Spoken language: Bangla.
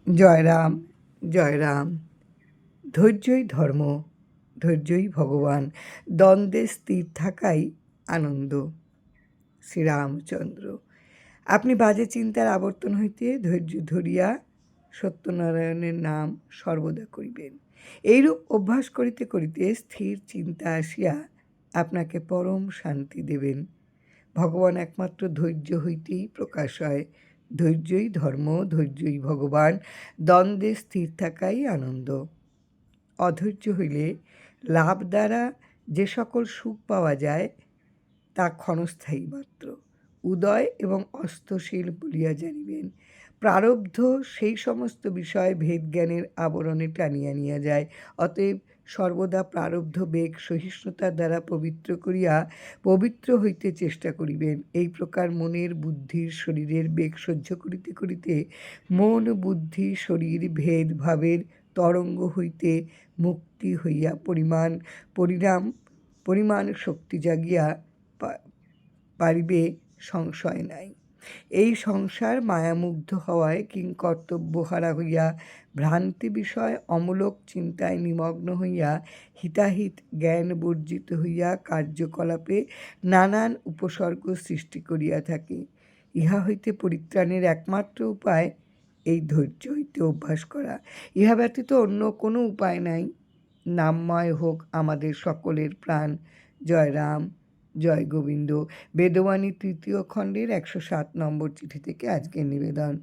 জয় রাম, জয় রাম। ধৈর্যই ধর্ম, ধৈর্যই ভগবান, দ্বন্দ্বে স্থির থাকাই আনন্দ। শ্রীরামচন্দ্র। আপনি বাজে চিন্তার আবর্তন হইতে ধৈর্য ধরিয়া সত্যনারায়ণের নাম সর্বদা করিবেন। এইরূপ অভ্যাস করিতে করিতে স্থির চিন্তা আসিয়া আপনাকে পরম শান্তি দেবেন। ভগবান একমাত্র ধৈর্য হইতেই প্রকাশ হয়। ধৈর্যই ধর্ম, ধৈর্যই ভগবান, দ্বন্দ্বে স্থির থাকাই আনন্দ। অধৈর্য হইলে লাভ দ্বারা যে সকল সুখ পাওয়া যায় তা ক্ষণস্থায়ী মাত্র। উদয় এবং অস্তশীল বলিয়া জানিবেন। প্রারব্ধ সেই সমস্ত বিষয় ভেদজ্ঞানের আবরণে টানিয়া নিয়ে যায়। অতএব সর্বদা প্রারব্ধ বেগ সহিষ্ণুতার দ্বারা পবিত্র করিয়া পবিত্র হইতে চেষ্টা করিবেন। এই প্রকার মনের, বুদ্ধির, শরীরের বেগ সহ্য করিতে করিতে মন, বুদ্ধি, শরীর ভেদভাবের তরঙ্গ হইতে মুক্তি হইয়া পরিমাণ শক্তি জাগিয়া পারিবে, সংশয় নাই। এই সংসার মায়ামুগ্ধ হওয়ায় কিংকর্তব্যহারা হইয়া ভ্রান্তি বিষয় অমূলক চিন্তায় নিমগ্ন হইয়া হিতাহিত জ্ঞান বর্জিত হইয়া কার্যকলাপে নানান উপসর্গ সৃষ্টি করিয়া থাকে। ইহা হইতে পরিত্রাণের একমাত্র উপায় এই ধৈর্য হইতে অভ্যাস করা। ইহা ব্যতীত অন্য কোনো উপায় নাই। নামময় হোক আমাদের সকলের প্রাণ। জয় রাম, জয় গোবিন্দ। বেদবাণী ৩য় খণ্ডের ১০৭ নম্বর চিঠি থেকে আজকের নিবেদন।